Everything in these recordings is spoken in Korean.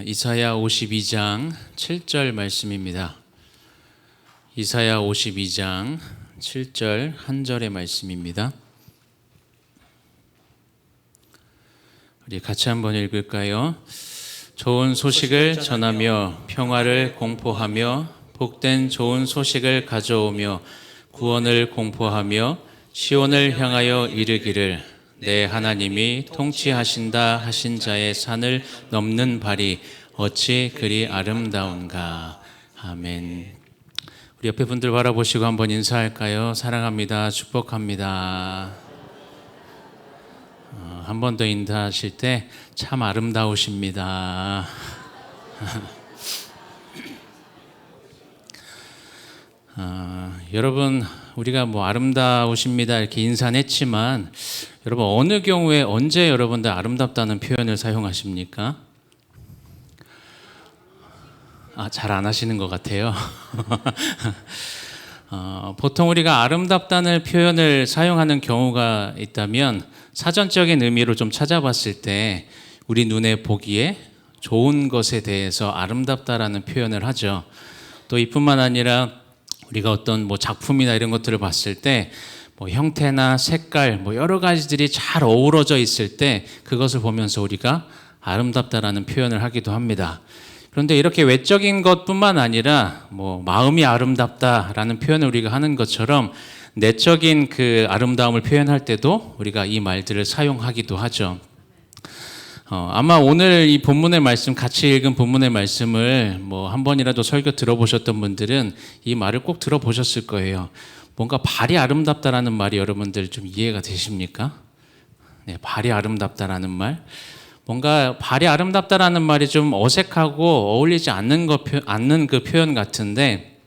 이사야 52장 7절 말씀입니다. 이사야 52장 7절 한 절의 말씀입니다. 우리 같이 한번 읽을까요? 좋은 소식을 전하며 평화를 공포하며 복된 좋은 소식을 가져오며 구원을 공포하며 시온을 향하여 이르기를 내 하나님이 통치하신다 하신 자의 산을 넘는 발이 어찌 그리 아름다운가. 아멘. 우리 옆에 분들 바라보시고 한번 인사할까요? 사랑합니다. 축복합니다. 한 번 더 인사하실 때 참 아름다우십니다. 여러분, 우리가 아름다우십니다 이렇게 인사는 했지만 여러분, 어느 경우에 언제 여러분들 아름답다는 표현을 사용하십니까? 잘 안 하시는 것 같아요. 보통 우리가 아름답다는 표현을 사용하는 경우가 있다면 사전적인 의미로 좀 찾아봤을 때 우리 눈에 보기에 좋은 것에 대해서 아름답다라는 표현을 하죠. 또 이뿐만 아니라 우리가 어떤 작품이나 이런 것들을 봤을 때 형태나 색깔 여러 가지들이 잘 어우러져 있을 때 그것을 보면서 우리가 아름답다라는 표현을 하기도 합니다. 그런데 이렇게 외적인 것뿐만 아니라 마음이 아름답다라는 표현을 우리가 하는 것처럼 내적인 그 아름다움을 표현할 때도 우리가 이 말들을 사용하기도 하죠. 아마 오늘 이 본문의 말씀, 같이 읽은 본문의 말씀을 한 번이라도 설교 들어보셨던 분들은 이 말을 꼭 들어보셨을 거예요. 뭔가 발이 아름답다라는 말이 여러분들 좀 이해가 되십니까? 네, 발이 아름답다라는 말. 뭔가 발이 아름답다라는 말이 좀 어색하고 어울리지 않는 그 표현 같은데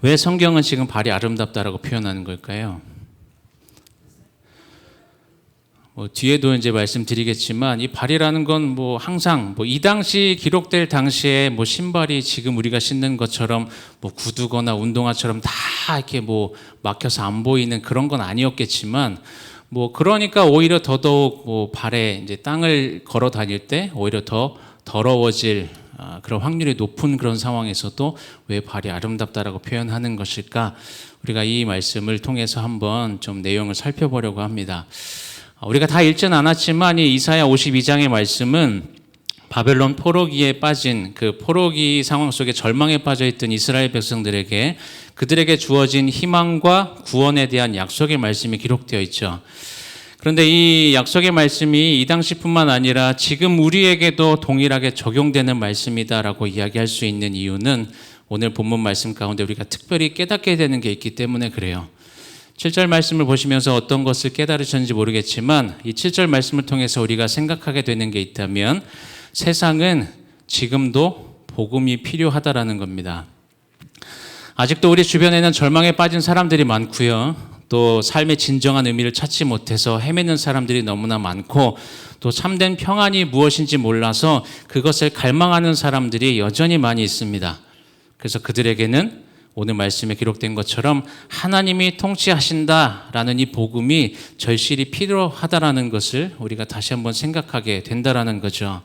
왜 성경은 지금 발이 아름답다라고 표현하는 걸까요? 뒤에도 이제 말씀드리겠지만 이 발이라는 건 항상 이 당시 기록될 당시에 신발이 지금 우리가 신는 것처럼 구두거나 운동화처럼 다 이렇게 막혀서 안 보이는 그런 건 아니었겠지만 그러니까 오히려 더더욱 발에 이제 땅을 걸어 다닐 때 오히려 더 더러워질 그런 확률이 높은 그런 상황에서도 왜 발이 아름답다라고 표현하는 것일까? 우리가 이 말씀을 통해서 한번 좀 내용을 살펴보려고 합니다. 우리가 다 읽지는 않았지만 이 이사야 52장의 말씀은 바벨론 포로기에 빠진 그 포로기 상황 속에 절망에 빠져있던 이스라엘 백성들에게 그들에게 주어진 희망과 구원에 대한 약속의 말씀이 기록되어 있죠. 그런데 이 약속의 말씀이 이 당시뿐만 아니라 지금 우리에게도 동일하게 적용되는 말씀이다라고 이야기할 수 있는 이유는 오늘 본문 말씀 가운데 우리가 특별히 깨닫게 되는 게 있기 때문에 그래요. 7절 말씀을 보시면서 어떤 것을 깨달으셨는지 모르겠지만 이 7절 말씀을 통해서 우리가 생각하게 되는 게 있다면 세상은 지금도 복음이 필요하다라는 겁니다. 아직도 우리 주변에는 절망에 빠진 사람들이 많고요. 또 삶의 진정한 의미를 찾지 못해서 헤매는 사람들이 너무나 많고 또 참된 평안이 무엇인지 몰라서 그것을 갈망하는 사람들이 여전히 많이 있습니다. 그래서 그들에게는 오늘 말씀에 기록된 것처럼 하나님이 통치하신다라는 이 복음이 절실히 필요하다라는 것을 우리가 다시 한번 생각하게 된다라는 거죠.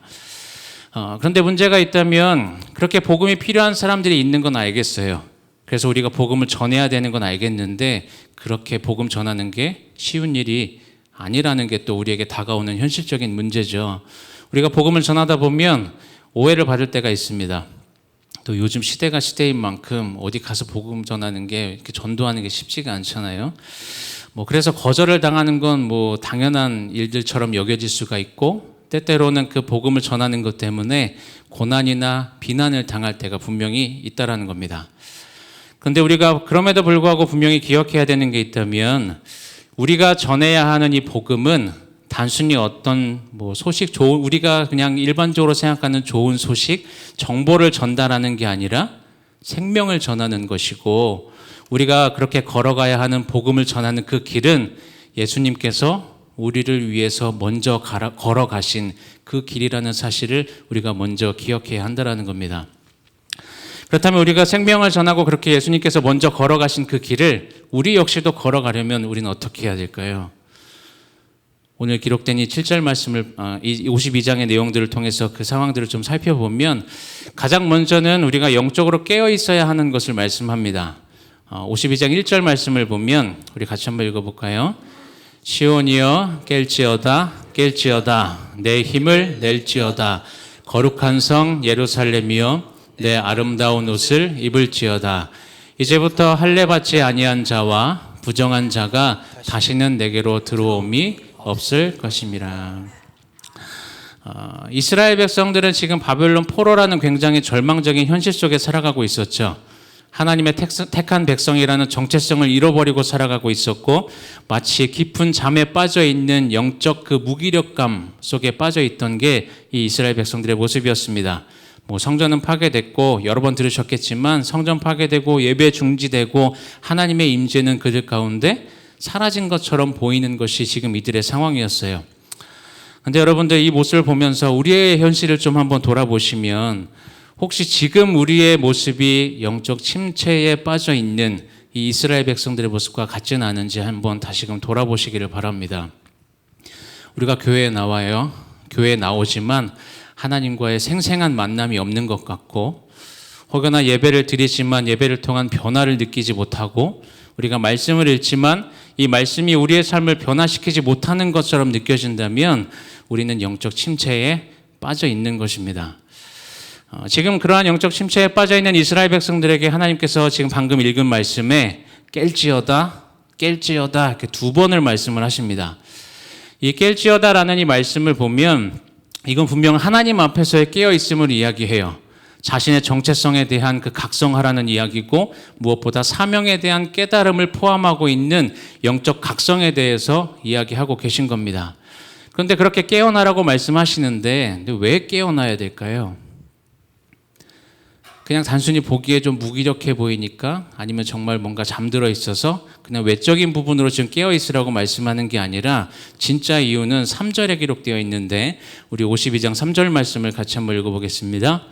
그런데 문제가 있다면 그렇게 복음이 필요한 사람들이 있는 건 알겠어요. 그래서 우리가 복음을 전해야 되는 건 알겠는데 그렇게 복음 전하는 게 쉬운 일이 아니라는 게 또 우리에게 다가오는 현실적인 문제죠. 우리가 복음을 전하다 보면 오해를 받을 때가 있습니다. 또 요즘 시대가 시대인 만큼 어디 가서 복음 전하는 게 이렇게 전도하는 게 쉽지가 않잖아요. 그래서 거절을 당하는 건 당연한 일들처럼 여겨질 수가 있고 때때로는 그 복음을 전하는 것 때문에 고난이나 비난을 당할 때가 분명히 있다라는 겁니다. 그런데 우리가 그럼에도 불구하고 분명히 기억해야 되는 게 있다면 우리가 전해야 하는 이 복음은 단순히 어떤 소식, 우리가 그냥 일반적으로 생각하는 좋은 소식, 정보를 전달하는 게 아니라 생명을 전하는 것이고 우리가 그렇게 걸어가야 하는 복음을 전하는 그 길은 예수님께서 우리를 위해서 먼저 걸어가신 그 길이라는 사실을 우리가 먼저 기억해야 한다는 겁니다. 그렇다면 우리가 생명을 전하고 그렇게 예수님께서 먼저 걸어가신 그 길을 우리 역시도 걸어가려면 우리는 어떻게 해야 될까요? 오늘 기록된 이 7절 말씀을 이 52장의 내용들을 통해서 그 상황들을 좀 살펴보면 가장 먼저는 우리가 영적으로 깨어 있어야 하는 것을 말씀합니다. 52장 1절 말씀을 보면 우리 같이 한번 읽어볼까요? 시온이여 깰지어다 깰지어다 내 힘을 낼지어다 거룩한 성 예루살렘이여 내 아름다운 옷을 입을지어다 이제부터 할례 받지 아니한 자와 부정한 자가 다시는 내게로 들어옴이 없을 것임이라. 이스라엘 백성들은 지금 바벨론 포로라는 굉장히 절망적인 현실 속에 살아가고 있었죠. 하나님의 택한 백성이라는 정체성을 잃어버리고 살아가고 있었고 마치 깊은 잠에 빠져 있는 영적 그 무기력감 속에 빠져 있던 게 이 이스라엘 백성들의 모습이었습니다. 성전은 파괴됐고 여러 번 들으셨겠지만 성전 파괴되고 예배 중지되고 하나님의 임재는 그들 가운데 사라진 것처럼 보이는 것이 지금 이들의 상황이었어요. 그런데 여러분들 이 모습을 보면서 우리의 현실을 좀 한번 돌아보시면 혹시 지금 우리의 모습이 영적 침체에 빠져 있는 이 이스라엘 백성들의 모습과 같지는 않은지 한번 다시금 돌아보시기를 바랍니다. 우리가 교회에 나와요. 교회에 나오지만 하나님과의 생생한 만남이 없는 것 같고 혹여나 예배를 드리지만 예배를 통한 변화를 느끼지 못하고 우리가 말씀을 읽지만 이 말씀이 우리의 삶을 변화시키지 못하는 것처럼 느껴진다면 우리는 영적 침체에 빠져 있는 것입니다. 지금 그러한 영적 침체에 빠져 있는 이스라엘 백성들에게 하나님께서 지금 방금 읽은 말씀에 깰지어다 깰지어다 이렇게 두 번을 말씀을 하십니다. 이 깰지어다라는 이 말씀을 보면 이건 분명 하나님 앞에서의 깨어있음을 이야기해요. 자신의 정체성에 대한 그 각성하라는 이야기고 무엇보다 사명에 대한 깨달음을 포함하고 있는 영적 각성에 대해서 이야기하고 계신 겁니다. 그런데 그렇게 깨어나라고 말씀하시는데 왜 깨어나야 될까요? 그냥 단순히 보기에 좀 무기력해 보이니까 아니면 정말 뭔가 잠들어 있어서 그냥 외적인 부분으로 지금 깨어 있으라고 말씀하는 게 아니라 진짜 이유는 3절에 기록되어 있는데 우리 52장 3절 말씀을 같이 한번 읽어보겠습니다.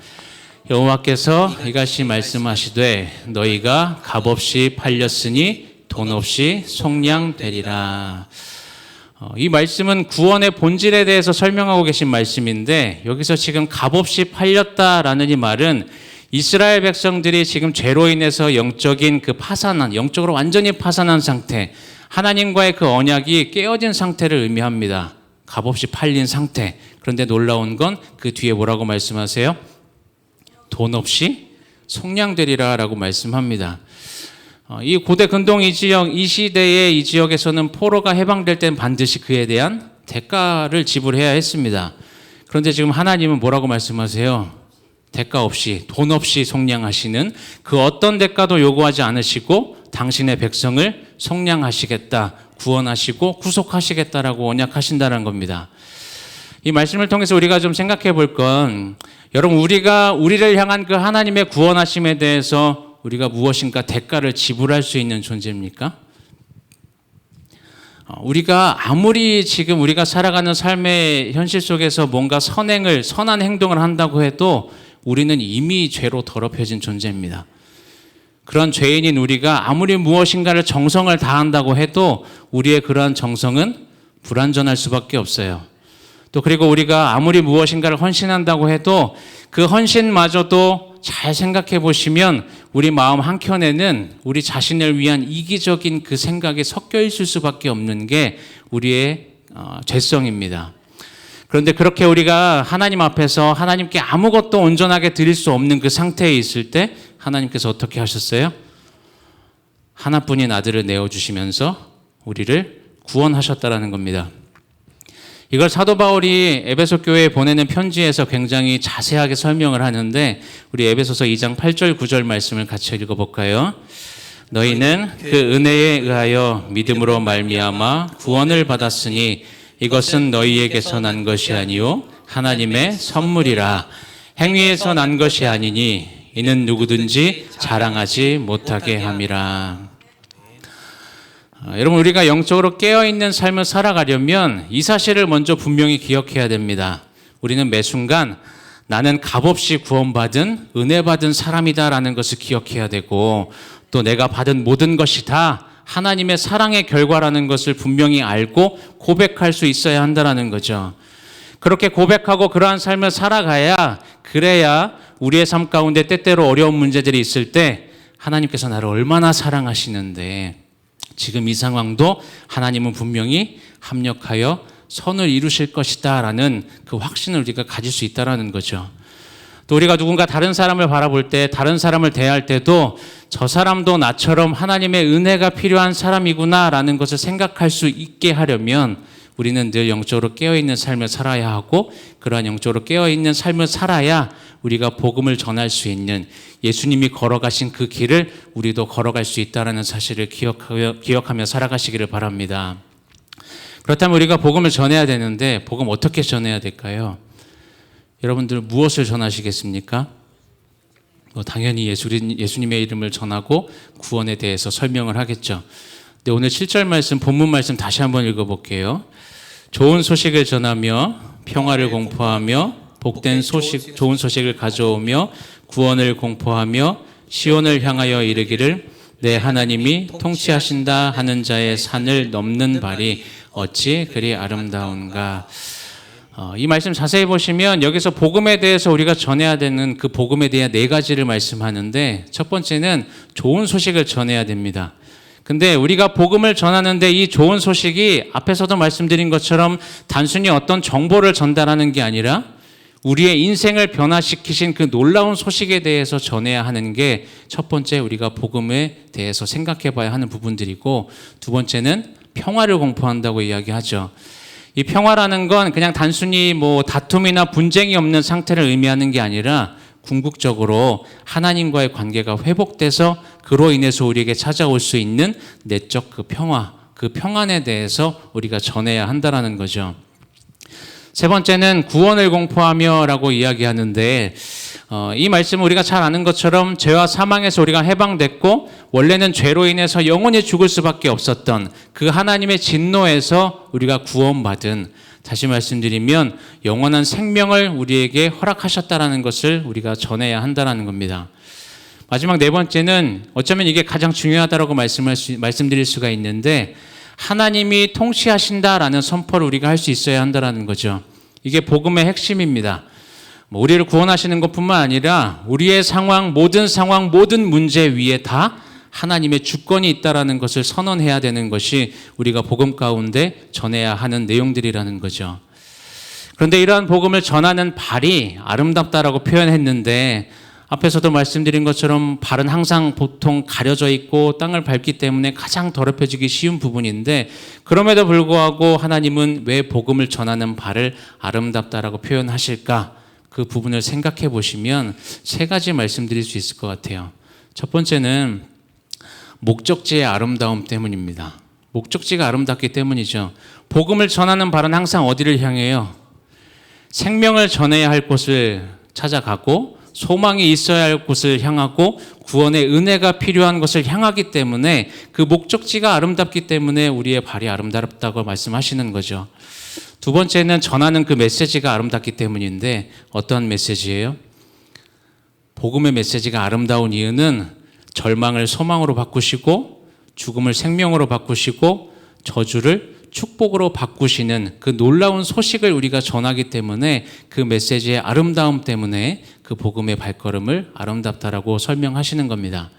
여호와께서 이같이 말씀하시되 너희가 값없이 팔렸으니 돈 없이 속량되리라. 이 말씀은 구원의 본질에 대해서 설명하고 계신 말씀인데 여기서 지금 값없이 팔렸다라는 이 말은 이스라엘 백성들이 지금 죄로 인해서 영적인 그 파산한, 영적으로 완전히 파산한 상태, 하나님과의 그 언약이 깨어진 상태를 의미합니다. 값없이 팔린 상태. 그런데 놀라운 건 그 뒤에 뭐라고 말씀하세요? 돈 없이 속량되리라 라고 말씀합니다. 이 고대 근동 이 지역, 이 시대의 이 지역에서는 포로가 해방될 땐 반드시 그에 대한 대가를 지불해야 했습니다. 그런데 지금 하나님은 뭐라고 말씀하세요? 대가 없이, 돈 없이 속량하시는 그 어떤 대가도 요구하지 않으시고 당신의 백성을 속량하시겠다, 구원하시고 구속하시겠다라고 언약하신다는 겁니다. 이 말씀을 통해서 우리가 좀 생각해 볼 건 여러분 우리를 향한 그 하나님의 구원하심에 대해서 우리가 무엇인가 대가를 지불할 수 있는 존재입니까? 우리가 아무리 지금 우리가 살아가는 삶의 현실 속에서 뭔가 선한 행동을 한다고 해도 우리는 이미 죄로 더럽혀진 존재입니다. 그런 죄인인 우리가 아무리 무엇인가를 정성을 다한다고 해도 우리의 그러한 정성은 불완전할 수밖에 없어요. 또 그리고 우리가 아무리 무엇인가를 헌신한다고 해도 그 헌신마저도 잘 생각해 보시면 우리 마음 한켠에는 우리 자신을 위한 이기적인 그 생각이 섞여 있을 수밖에 없는 게 우리의 죄성입니다. 그런데 그렇게 우리가 하나님 앞에서 하나님께 아무것도 온전하게 드릴 수 없는 그 상태에 있을 때 하나님께서 어떻게 하셨어요? 하나뿐인 아들을 내어주시면서 우리를 구원하셨다라는 겁니다. 이걸 사도 바울이 에베소 교회에 보내는 편지에서 굉장히 자세하게 설명을 하는데 우리 에베소서 2장 8절 9절 말씀을 같이 읽어볼까요? 너희는 그 은혜에 의하여 믿음으로 말미암아 구원을 받았으니 이것은 너희에게서 난 것이 아니요 하나님의 선물이라. 행위에서 난 것이 아니니 이는 누구든지 자랑하지 못하게 함이라. 여러분 우리가 영적으로 깨어있는 삶을 살아가려면 이 사실을 먼저 분명히 기억해야 됩니다. 우리는 매 순간 나는 값없이 구원받은 은혜 받은 사람이다라는 것을 기억해야 되고 또 내가 받은 모든 것이 다 하나님의 사랑의 결과라는 것을 분명히 알고 고백할 수 있어야 한다는 거죠. 그렇게 고백하고 그러한 삶을 살아가야, 그래야 우리의 삶 가운데 때때로 어려운 문제들이 있을 때 하나님께서 나를 얼마나 사랑하시는데 지금 이 상황도 하나님은 분명히 합력하여 선을 이루실 것이다 라는 그 확신을 우리가 가질 수 있다는 거죠. 또 우리가 누군가 다른 사람을 바라볼 때, 다른 사람을 대할 때도 저 사람도 나처럼 하나님의 은혜가 필요한 사람이구나 라는 것을 생각할 수 있게 하려면 우리는 늘 영적으로 깨어있는 삶을 살아야 하고, 그러한 영적으로 깨어있는 삶을 살아야 우리가 복음을 전할 수 있는, 예수님이 걸어가신 그 길을 우리도 걸어갈 수 있다는 사실을 기억하며 살아가시기를 바랍니다. 그렇다면 우리가 복음을 전해야 되는데 복음 어떻게 전해야 될까요? 여러분들 무엇을 전하시겠습니까? 당연히 예수님의 이름을 전하고 구원에 대해서 설명을 하겠죠. 근데 오늘 7절 말씀, 본문 말씀 다시 한번 읽어볼게요. 좋은 소식을 전하며 평화를 공포하며 복된 소식, 좋은 소식을 가져오며 구원을 공포하며 시온을 향하여 이르기를 내 하나님이 통치하신다 하는 자의 산을 넘는 발이 어찌 그리 아름다운가. 이 말씀 자세히 보시면 여기서 복음에 대해서 우리가 전해야 되는 그 복음에 대한 4가지를 말씀하는데, 첫 번째는 좋은 소식을 전해야 됩니다. 근데 우리가 복음을 전하는데 이 좋은 소식이 앞에서도 말씀드린 것처럼 단순히 어떤 정보를 전달하는 게 아니라 우리의 인생을 변화시키신 그 놀라운 소식에 대해서 전해야 하는 게 첫 번째, 우리가 복음에 대해서 생각해 봐야 하는 부분들이고, 두 번째는 평화를 공포한다고 이야기하죠. 이 평화라는 건 그냥 단순히 다툼이나 분쟁이 없는 상태를 의미하는 게 아니라 궁극적으로 하나님과의 관계가 회복돼서 그로 인해서 우리에게 찾아올 수 있는 내적 그 평화, 그 평안에 대해서 우리가 전해야 한다는 거죠. 세 번째는 구원을 공포하며 라고 이야기하는데, 이 말씀은 우리가 잘 아는 것처럼 죄와 사망에서 우리가 해방됐고 원래는 죄로 인해서 영원히 죽을 수밖에 없었던 그 하나님의 진노에서 우리가 구원받은, 다시 말씀드리면 영원한 생명을 우리에게 허락하셨다라는 것을 우리가 전해야 한다는 겁니다. 마지막 4번째는 어쩌면 이게 가장 중요하다고 말씀드릴 수가 있는데, 하나님이 통치하신다라는 선포를 우리가 할 수 있어야 한다는 거죠. 이게 복음의 핵심입니다. 우리를 구원하시는 것뿐만 아니라 우리의 상황, 모든 문제 위에 다 하나님의 주권이 있다라는 것을 선언해야 되는 것이 우리가 복음 가운데 전해야 하는 내용들이라는 거죠. 그런데 이러한 복음을 전하는 발이 아름답다라고 표현했는데, 앞에서도 말씀드린 것처럼 발은 항상 보통 가려져 있고 땅을 밟기 때문에 가장 더럽혀지기 쉬운 부분인데, 그럼에도 불구하고 하나님은 왜 복음을 전하는 발을 아름답다라고 표현하실까? 그 부분을 생각해 보시면 3가지 말씀드릴 수 있을 것 같아요. 첫 번째는 목적지의 아름다움 때문입니다. 목적지가 아름답기 때문이죠. 복음을 전하는 발은 항상 어디를 향해요? 생명을 전해야 할 곳을 찾아가고 소망이 있어야 할 곳을 향하고 구원의 은혜가 필요한 것을 향하기 때문에, 그 목적지가 아름답기 때문에 우리의 발이 아름답다고 말씀하시는 거죠. 두 번째는 전하는 그 메시지가 아름답기 때문인데, 어떤 메시지예요? 복음의 메시지가 아름다운 이유는 절망을 소망으로 바꾸시고 죽음을 생명으로 바꾸시고 저주를 축복으로 바꾸시는 그 놀라운 소식을 우리가 전하기 때문에, 그 메시지의 아름다움 때문에 그 복음의 발걸음을 아름답다라고 설명하시는 겁니다.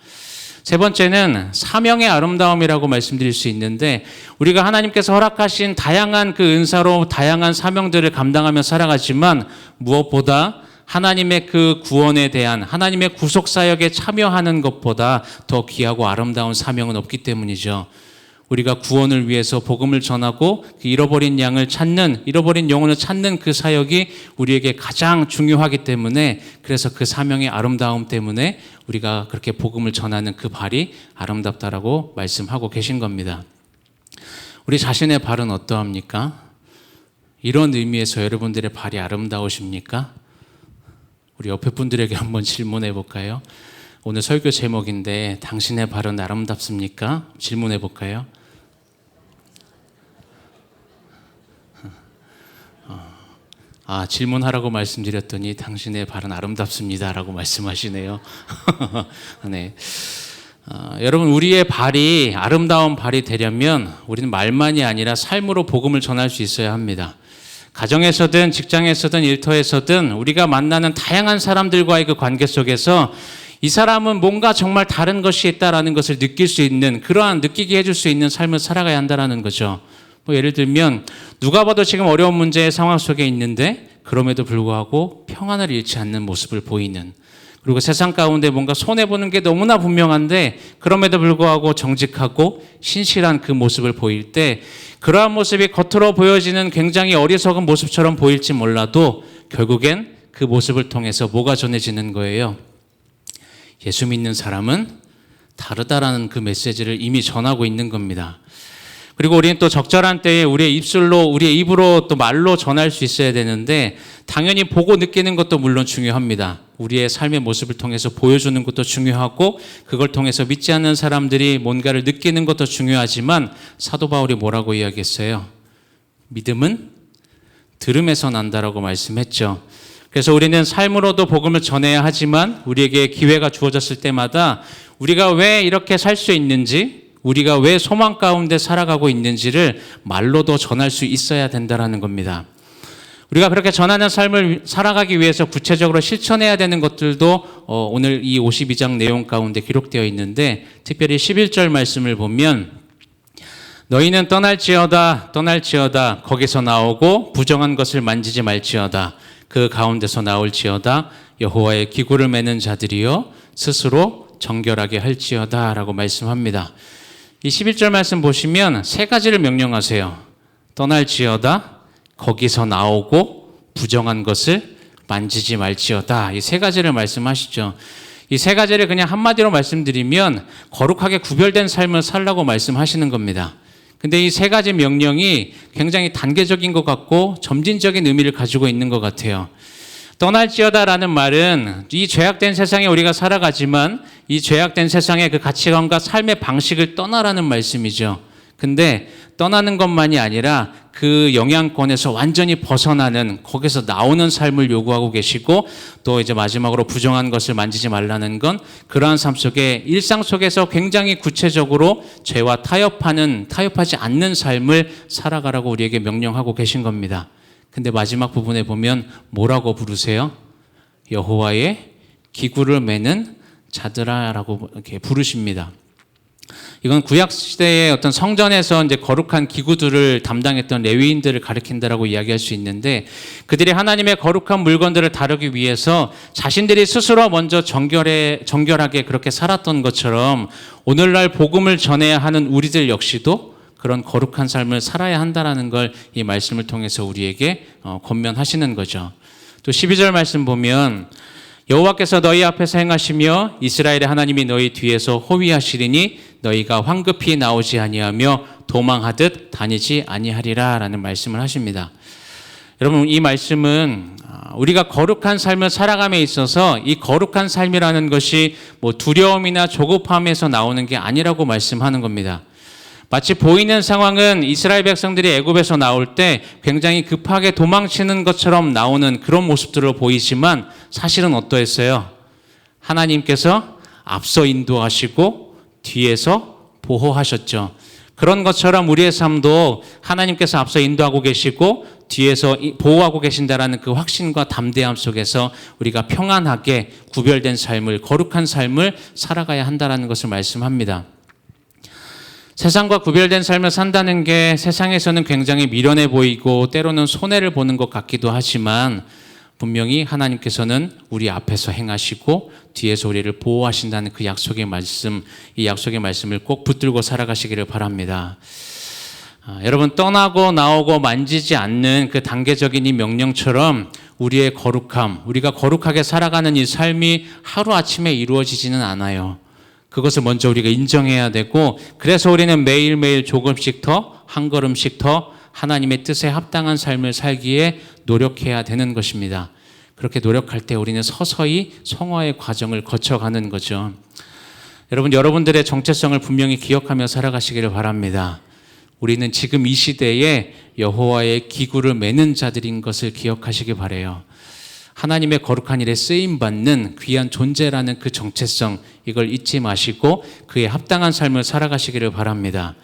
세 번째는 사명의 아름다움이라고 말씀드릴 수 있는데, 우리가 하나님께서 허락하신 다양한 그 은사로 다양한 사명들을 감당하며 살아가지만 무엇보다 하나님의 그 구원에 대한 하나님의 구속사역에 참여하는 것보다 더 귀하고 아름다운 사명은 없기 때문이죠. 우리가 구원을 위해서 복음을 전하고 잃어버린 양을 찾는, 잃어버린 영혼을 찾는 그 사역이 우리에게 가장 중요하기 때문에, 그래서 그 사명의 아름다움 때문에 우리가 그렇게 복음을 전하는 그 발이 아름답다라고 말씀하고 계신 겁니다. 우리 자신의 발은 어떠합니까? 이런 의미에서 여러분들의 발이 아름다우십니까? 우리 옆에 분들에게 한번 질문해 볼까요? 오늘 설교 제목인데 당신의 발은 아름답습니까? 질문해 볼까요? 질문하라고 말씀드렸더니 당신의 발은 아름답습니다라고 말씀하시네요. 네. 여러분, 우리의 발이 아름다운 발이 되려면 우리는 말만이 아니라 삶으로 복음을 전할 수 있어야 합니다. 가정에서든 직장에서든 일터에서든 우리가 만나는 다양한 사람들과의 그 관계 속에서 이 사람은 뭔가 정말 다른 것이 있다라는 것을 느낄 수 있는, 그러한 느끼게 해줄 수 있는 삶을 살아가야 한다는 거죠. 예를 들면 누가 봐도 지금 어려운 문제의 상황 속에 있는데 그럼에도 불구하고 평안을 잃지 않는 모습을 보이는, 그리고 세상 가운데 뭔가 손해보는 게 너무나 분명한데 그럼에도 불구하고 정직하고 신실한 그 모습을 보일 때, 그러한 모습이 겉으로 보여지는 굉장히 어리석은 모습처럼 보일지 몰라도 결국엔 그 모습을 통해서 뭐가 전해지는 거예요? 예수 믿는 사람은 다르다라는 그 메시지를 이미 전하고 있는 겁니다. 그리고 우리는 또 적절한 때에 우리의 입으로 또 말로 전할 수 있어야 되는데, 당연히 보고 느끼는 것도 물론 중요합니다. 우리의 삶의 모습을 통해서 보여주는 것도 중요하고, 그걸 통해서 믿지 않는 사람들이 뭔가를 느끼는 것도 중요하지만, 사도 바울이 뭐라고 이야기했어요? 믿음은 들음에서 난다라고 말씀했죠. 그래서 우리는 삶으로도 복음을 전해야 하지만, 우리에게 기회가 주어졌을 때마다 우리가 왜 이렇게 살 수 있는지, 우리가 왜 소망 가운데 살아가고 있는지를 말로도 전할 수 있어야 된다는 겁니다. 우리가 그렇게 전하는 삶을 살아가기 위해서 구체적으로 실천해야 되는 것들도 오늘 이 52장 내용 가운데 기록되어 있는데, 특별히 11절 말씀을 보면 너희는 떠날지어다 거기서 나오고 부정한 것을 만지지 말지어다 그 가운데서 나올지어다 여호와의 기구를 매는 자들이여 스스로 정결하게 할지어다 라고 말씀합니다. 이 11절 말씀 보시면 세 가지를 명령하세요. 떠날지어다, 거기서 나오고, 부정한 것을 만지지 말지어다. 이 세 가지를 말씀하시죠. 이 세 가지를 그냥 한마디로 말씀드리면 거룩하게 구별된 삶을 살라고 말씀하시는 겁니다. 근데 이 세 가지 명령이 굉장히 단계적인 것 같고 점진적인 의미를 가지고 있는 것 같아요. 떠날지어다라는 말은 이 죄악된 세상에 우리가 살아가지만 이 죄악된 세상의 그 가치관과 삶의 방식을 떠나라는 말씀이죠. 근데 떠나는 것만이 아니라 그 영향권에서 완전히 벗어나는, 거기서 나오는 삶을 요구하고 계시고, 또 이제 마지막으로 부정한 것을 만지지 말라는 건 그러한 삶 속에 일상 속에서 굉장히 구체적으로 죄와 타협하지 않는 삶을 살아가라고 우리에게 명령하고 계신 겁니다. 근데 마지막 부분에 보면 뭐라고 부르세요? 여호와의 기구를 매는 자들아라고 이렇게 부르십니다. 이건 구약 시대의 어떤 성전에서 이제 거룩한 기구들을 담당했던 레위인들을 가리킨다라고 이야기할 수 있는데, 그들이 하나님의 거룩한 물건들을 다루기 위해서 자신들이 스스로 먼저 정결하게 그렇게 살았던 것처럼 오늘날 복음을 전해야 하는 우리들 역시도 그런 거룩한 삶을 살아야 한다는 걸 이 말씀을 통해서 우리에게 권면하시는 거죠. 또 12절 말씀 보면 여호와께서 너희 앞에서 행하시며 이스라엘의 하나님이 너희 뒤에서 호위하시리니 너희가 황급히 나오지 아니하며 도망하듯 다니지 아니하리라 라는 말씀을 하십니다. 여러분, 이 말씀은 우리가 거룩한 삶을 살아감에 있어서 이 거룩한 삶이라는 것이 뭐 두려움이나 조급함에서 나오는 게 아니라고 말씀하는 겁니다. 마치 보이는 상황은 이스라엘 백성들이 애굽에서 나올 때 굉장히 급하게 도망치는 것처럼 나오는 그런 모습들로 보이지만 사실은 어떠했어요? 하나님께서 앞서 인도하시고 뒤에서 보호하셨죠. 그런 것처럼 우리의 삶도 하나님께서 앞서 인도하고 계시고 뒤에서 보호하고 계신다라는 그 확신과 담대함 속에서 우리가 평안하게 구별된 삶을, 거룩한 삶을 살아가야 한다는 것을 말씀합니다. 세상과 구별된 삶을 산다는 게 세상에서는 굉장히 미련해 보이고 때로는 손해를 보는 것 같기도 하지만, 분명히 하나님께서는 우리 앞에서 행하시고 뒤에서 우리를 보호하신다는 그 약속의 말씀, 이 약속의 말씀을 꼭 붙들고 살아가시기를 바랍니다. 여러분, 떠나고 나오고 만지지 않는 그 단계적인 이 명령처럼 우리의 거룩함, 우리가 거룩하게 살아가는 이 삶이 하루아침에 이루어지지는 않아요. 그것을 먼저 우리가 인정해야 되고, 그래서 우리는 매일매일 조금씩 더, 한 걸음씩 더 하나님의 뜻에 합당한 삶을 살기에 노력해야 되는 것입니다. 그렇게 노력할 때 우리는 서서히 성화의 과정을 거쳐가는 거죠. 여러분들의 정체성을 분명히 기억하며 살아가시기를 바랍니다. 우리는 지금 이 시대에 여호와의 기구를 매는 자들인 것을 기억하시기 바라요. 하나님의 거룩한 일에 쓰임받는 귀한 존재라는 그 정체성, 이걸 잊지 마시고 그에 합당한 삶을 살아가시기를 바랍니다.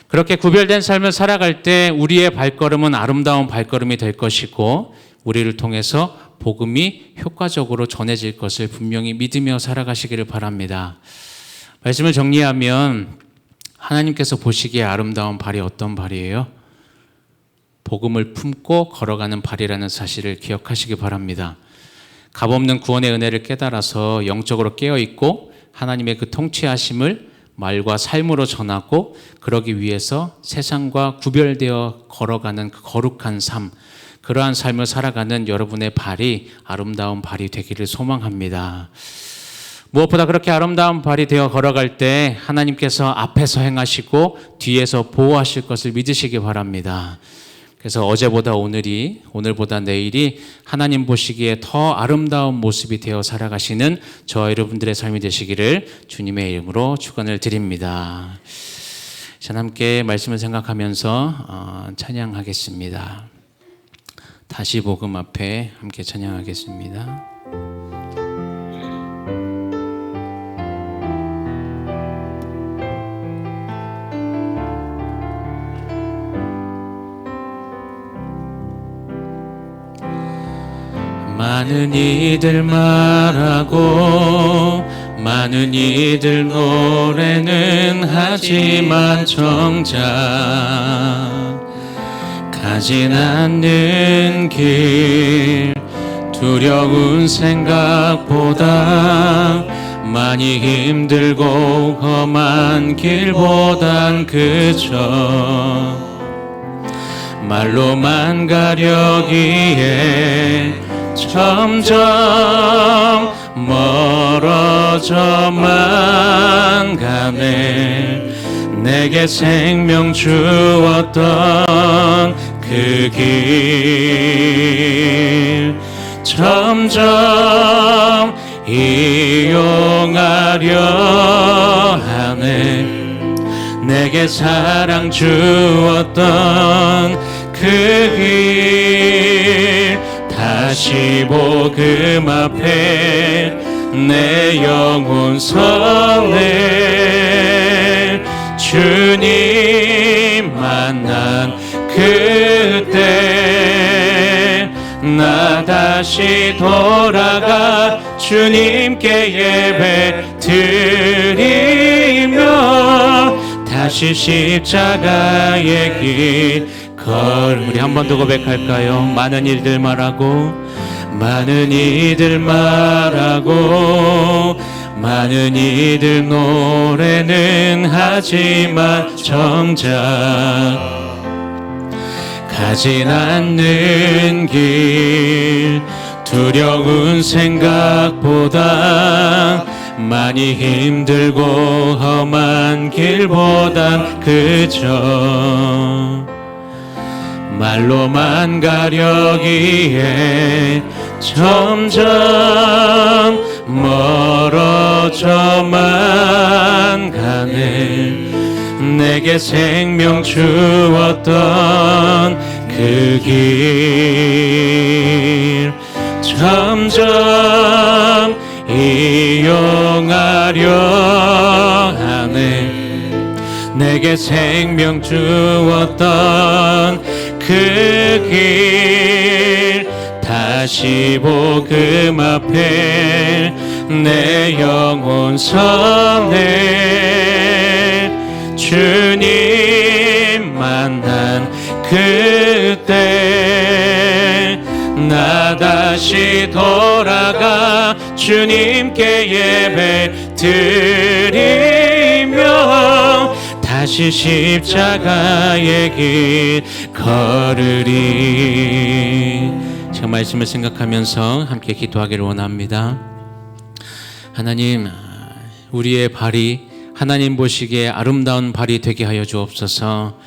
그렇게 구별된 삶을 살아갈 때 우리의 발걸음은 아름다운 발걸음이 될 것이고 우리를 통해서 복음이 효과적으로 전해질 것을 분명히 믿으며 살아가시기를 바랍니다. 말씀을 정리하면 하나님께서 보시기에 아름다운 발이 어떤 발이에요? 복음을 품고 걸어가는 발이라는 사실을 기억하시기 바랍니다. 값없는 구원의 은혜를 깨달아서 영적으로 깨어있고 하나님의 그 통치하심을 말과 삶으로 전하고 그러기 위해서 세상과 구별되어 걸어가는 그 거룩한 삶, 그러한 삶을 살아가는 여러분의 발이 아름다운 발이 되기를 소망합니다. 무엇보다 그렇게 아름다운 발이 되어 걸어갈 때 하나님께서 앞에서 행하시고 뒤에서 보호하실 것을 믿으시기 바랍니다. 그래서 어제보다 오늘이, 오늘보다 내일이 하나님 보시기에 더 아름다운 모습이 되어 살아가시는 저와 여러분들의 삶이 되시기를 주님의 이름으로 축원을 드립니다. 자, 함께 말씀을 생각하면서 찬양하겠습니다. 다시 복음 앞에 함께 찬양하겠습니다. 많은 이들 말하고 많은 이들 노래는 하지만 정작 가진 않는 길 두려운 생각보다 많이 힘들고 험한 길보단 그저 말로만 가려기에 점점 멀어져만 가네. 내게 생명 주었던 그 길 점점 이용하려 하네. 내게 사랑 주었던 그 길 다시 복음 앞에 내 영혼 설레. 주님 만난 그때 나 다시 돌아가 주님께 예배 드리며 다시 십자가의 길 우리 한 번 더 고백할까요? 많은 일들 말하고 많은 이들 말하고 많은 이들 노래는 하지만 정작 가진 않는 길 두려운 생각보다 많이 힘들고 험한 길보단 그저 말로만 가려기에 점점 멀어져만 가네. 내게 생명 주었던 그 길 점점 이용하려 하네. 내게 생명 주었던 그 길 다시 복음 앞에 내 영혼 선해. 주님 만난 그때 나 다시 돌아가 주님께 예배 드리며 다시 십자가의 길 걸으리. 제가 말씀을 생각하면서 함께 기도하기를 원합니다. 하나님, 우리의 발이 하나님 보시기에 아름다운 발이 되게 하여 주옵소서.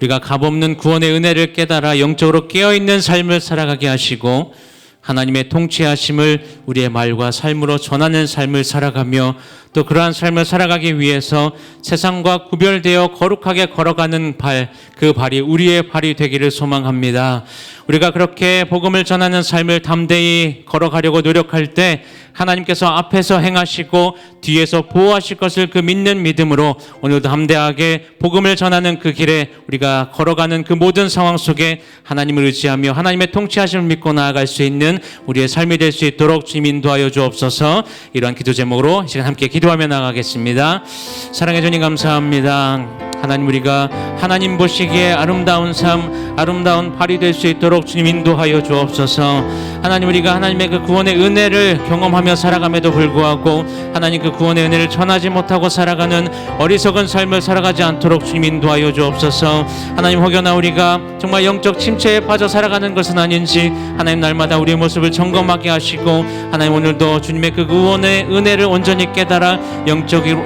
우리가 값없는 구원의 은혜를 깨달아 영적으로 깨어있는 삶을 살아가게 하시고 하나님의 통치하심을 우리의 말과 삶으로 전하는 삶을 살아가며 또 그러한 삶을 살아가기 위해서 세상과 구별되어 거룩하게 걸어가는 발, 그 발이 우리의 발이 되기를 소망합니다. 우리가 그렇게 복음을 전하는 삶을 담대히 걸어가려고 노력할 때 하나님께서 앞에서 행하시고 뒤에서 보호하실 것을 그 믿는 믿음으로 오늘도 담대하게 복음을 전하는 그 길에 우리가 걸어가는 그 모든 상황 속에 하나님을 의지하며 하나님의 통치하심을 믿고 나아갈 수 있는 우리의 삶이 될 수 있도록 주님 인도하여 주옵소서. 이러한 기도 제목으로 이 시간 함께 기도하며 나가겠습니다. 사랑해 주님 감사합니다. 하나님, 우리가 하나님 보시기에 아름다운 삶, 아름다운 발이 될 수 있도록 주님 인도하여 주옵소서. 하나님, 우리가 하나님의 그 구원의 은혜를 경험하며 살아감에도 불구하고 하나님 그 구원의 은혜를 전하지 못하고 살아가는 어리석은 삶을 살아가지 않도록 주님 인도하여 주옵소서. 하나님, 혹여나 우리가 정말 영적 침체에 빠져 살아가는 것은 아닌지 하나님 날마다 우리의 모습을 점검하게 하시고 하나님 오늘도 주님의 그 구원의 은혜를 온전히 깨달아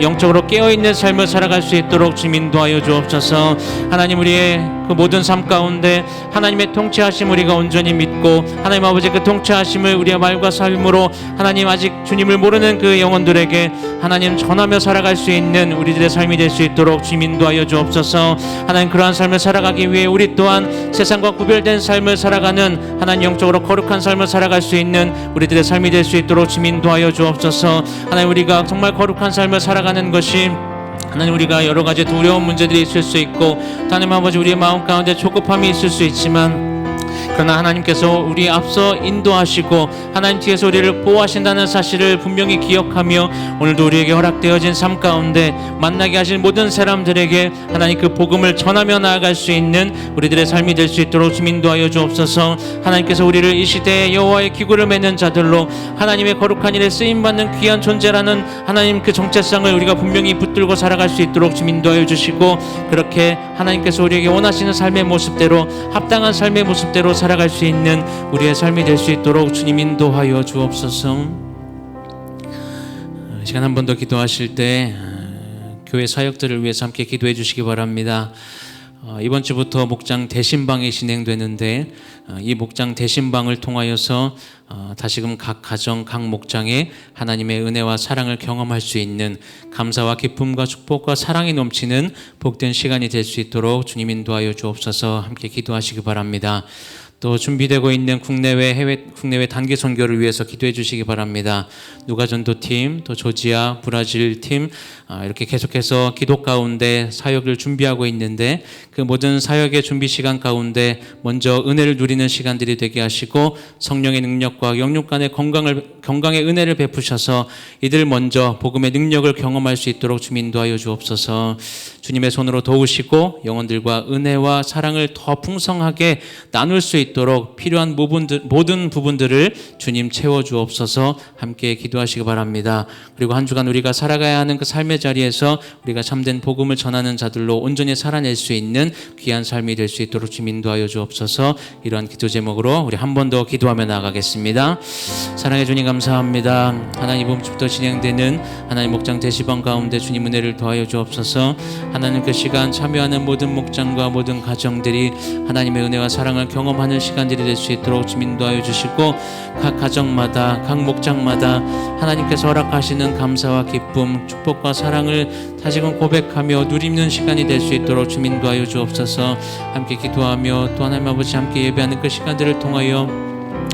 영적으로 깨어있는 삶을 살아갈 수 있도록 주님 인도하여 주옵소서. 하나님, 우리의 그 모든 삶 가운데 하나님의 통치하심 우리가 온전히 믿고 하나님 아버지 그 통치하심을 우리의 말과 삶으로 하나님 아직 주님을 모르는 그 영혼들에게 하나님 전하며 살아갈 수 있는 우리들의 삶이 될 수 있도록 주님 인도하여 주옵소서. 하나님, 그러한 삶을 살아가기 위해 우리 또한 세상과 구별된 삶을 살아가는 하나님 영적으로 거룩한 삶을 살아갈 수 있는 우리들의 삶이 될 수 있도록 주님 인도하여 주옵소서. 하나님, 우리가 정말 거룩한 삶을 살아가는 것이 하나님, 우리가 여러 가지 두려운 문제들이 있을 수 있고 하나님 아버지 우리의 마음 가운데 조급함이 있을 수 있지만 그러나 하나님께서 우리 앞서 인도하시고 하나님 뒤에서 우리를 보호하신다는 사실을 분명히 기억하며 오늘도 우리에게 허락되어진 삶 가운데 만나게 하신 모든 사람들에게 하나님 그 복음을 전하며 나아갈 수 있는 우리들의 삶이 될 수 있도록 주님 인도하여 주옵소서. 하나님께서 우리를 이 시대에 여호와의 기구를 맺는 자들로 하나님의 거룩한 일에 쓰임받는 귀한 존재라는 하나님 그 정체성을 우리가 분명히 붙들고 살아갈 수 있도록 주님 인도하여 주시고 그렇게 하나님께서 우리에게 원하시는 삶의 모습대로 합당한 삶의 모습대로 살아갈 수 있는 우리의 삶이 될 수 있도록 주님 인도하여 주옵소서. 시간 한 번 더 기도하실 때 교회 사역들을 위해서 함께 기도해 주시기 바랍니다. 이번 주부터 목장 대신방이 진행되는데 이 목장 대신방을 통하여서 다시금 각 가정, 각 목장에 하나님의 은혜와 사랑을 경험할 수 있는 감사와 기쁨과 축복과 사랑이 넘치는 복된 시간이 될 수 있도록 주님 인도하여 주옵소서. 함께 기도하시기 바랍니다. 또 준비되고 있는 국내외 단기 선교를 위해서 기도해 주시기 바랍니다. 누가 전도팀, 또 조지아, 브라질 팀 이렇게 계속해서 기도 가운데 사역을 준비하고 있는데 그 모든 사역의 준비 시간 가운데 먼저 은혜를 누리는 시간들이 되게 하시고 성령의 능력과 영육간의 건강의 은혜를 베푸셔서 이들 먼저 복음의 능력을 경험할 수 있도록 주님 인도하여 주옵소서. 주님의 손으로 도우시고 영혼들과 은혜와 사랑을 더 풍성하게 나눌 수 있도록 필요한 모든 부분들을 주님 채워주옵소서. 함께 기도하시기 바랍니다. 그리고 한 주간 우리가 살아가야 하는 그 삶의 자리에서 우리가 참된 복음을 전하는 자들로 온전히 살아낼 수 있는 귀한 삶이 될 수 있도록 주님 인도하여 주옵소서. 이러한 기도 제목으로 우리 한 번 더 기도하며 나아가겠습니다. 사랑해 주님 감사합니다. 하나님, 이번 주부터 진행되는 하나님 목장 대시방 가운데 주님 은혜를 더하여 주옵소서. 하나님, 그 시간 참여하는 모든 목장과 모든 가정들이 하나님의 은혜와 사랑을 경험하는 시간들이 될 수 있도록 주님 인도하여 주시고 각 가정마다 각 목장마다 하나님께서 허락하시는 감사와 기쁨, 축복과 사랑을 다시금 고백하며 누리는 시간이 될 수 있도록 주님 인도하여 주옵소서. 함께 기도하며 또 하나님 아버지 함께 예배하는 그 시간들을 통하여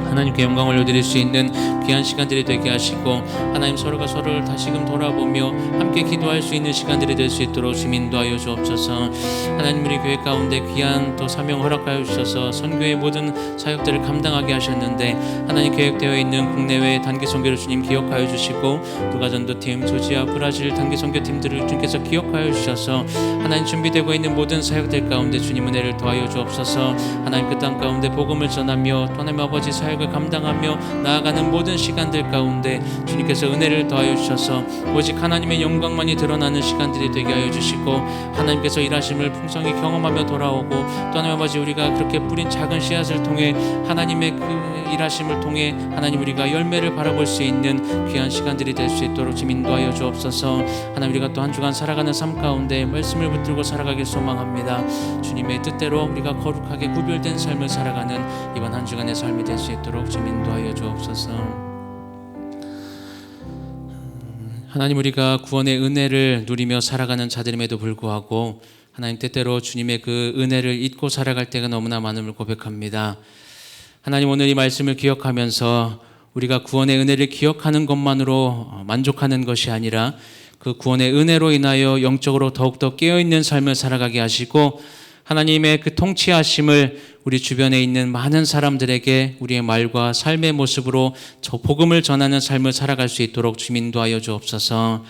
하나님께 영광을 올려드릴 수 있는 귀한 시간들이 되게 하시고 하나님 서로가 서로를 다시금 돌아보며 함께 기도할 수 있는 시간들이 될 수 있도록 주님 인도하여 주옵소서. 하나님, 우리 교회 가운데 귀한 또 사명 허락하여 주셔서 선교의 모든 사역들을 감당하게 하셨는데 하나님 계획되어 있는 국내외 단기 선교를 주님 기억하여 주시고 누가 전도팀, 조지아, 브라질 단기 선교팀들을 주님께서 기억하여 주셔서 하나님 준비되고 있는 모든 사역들 가운데 주님 은혜를 더하여 주옵소서. 하나님 그 땅 가운데 복음을 전하며 또 하나님 아버지 사역을 감당하며 나아가는 모든 시간들 가운데 주님께서 은혜를 더하여 주셔서 오직 하나님의 영광만이 드러나는 시간들이 되게 하여 주시고 하나님께서 일하심을 풍성히 경험하며 돌아오고 또 하나님 아버지 우리가 그렇게 뿌린 작은 씨앗을 통해 하나님의 그 일하심을 통해 하나님 우리가 열매를 바라볼 수 있는 귀한 시간들이 될 수 있도록 주님 인도하여 주옵소서. 하나님, 우리가 또 한 주간 살아가는 삶 가운데 말씀을 붙들고 살아가길 소망합니다. 주님의 뜻대로 우리가 거룩하게 구별된 삶을 살아가는 이번 한 주간의 삶이 될 수 있도록 주님 인도하여 주옵소서. 하나님, 우리가 구원의 은혜를 누리며 살아가는 자들임에도 불구하고 하나님 때때로 주님의 그 은혜를 잊고 살아갈 때가 너무나 많음을 고백합니다. 하나님, 오늘 이 말씀을 기억하면서 우리가 구원의 은혜를 기억하는 것만으로 만족하는 것이 아니라 그 구원의 은혜로 인하여 영적으로 더욱더 깨어있는 삶을 살아가게 하시고 하나님의 그 통치하심을 우리 주변에 있는 많은 사람들에게 우리의 말과 삶의 모습으로 저 복음을 전하는 삶을 살아갈 수 있도록 주님 인도하여 주옵소서.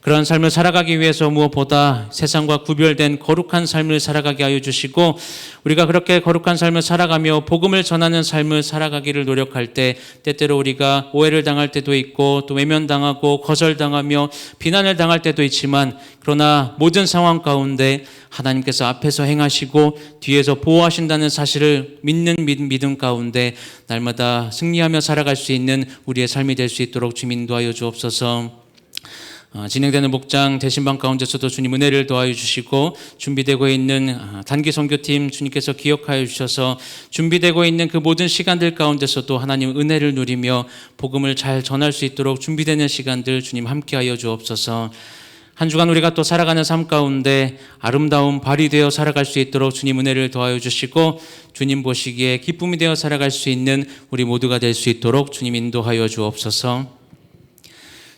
그런 삶을 살아가기 위해서 무엇보다 세상과 구별된 거룩한 삶을 살아가게 하여 주시고 우리가 그렇게 거룩한 삶을 살아가며 복음을 전하는 삶을 살아가기를 노력할 때 때때로 우리가 오해를 당할 때도 있고 또 외면당하고 거절당하며 비난을 당할 때도 있지만 그러나 모든 상황 가운데 하나님께서 앞에서 행하시고 뒤에서 보호하신다는 사실을 믿는 믿음 가운데 날마다 승리하며 살아갈 수 있는 우리의 삶이 될 수 있도록 주님 인도하여 주옵소서. 진행되는 목장 대신방 가운데서도 주님 은혜를 더하여 주시고 준비되고 있는 단기 선교팀 주님께서 기억하여 주셔서 준비되고 있는 그 모든 시간들 가운데서도 하나님 은혜를 누리며 복음을 잘 전할 수 있도록 준비되는 시간들 주님 함께하여 주옵소서. 한 주간 우리가 또 살아가는 삶 가운데 아름다운 발이 되어 살아갈 수 있도록 주님 은혜를 더하여 주시고 주님 보시기에 기쁨이 되어 살아갈 수 있는 우리 모두가 될 수 있도록 주님 인도하여 주옵소서.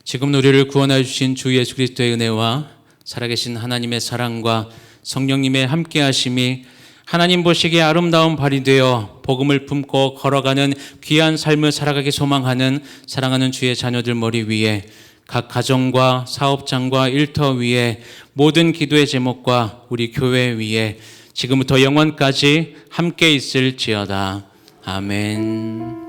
지금 우리를 구원하여 주신 주 예수 그리스도의 은혜와 살아계신 하나님의 사랑과 성령님의 함께하심이 하나님 보시기에 아름다운 발이 되어 복음을 품고 걸어가는 귀한 삶을 살아가기 소망하는 사랑하는 주의 자녀들 머리 위에 각 가정과 사업장과 일터 위에 모든 기도의 제목과 우리 교회 위에 지금부터 영원까지 함께 있을지어다. 아멘.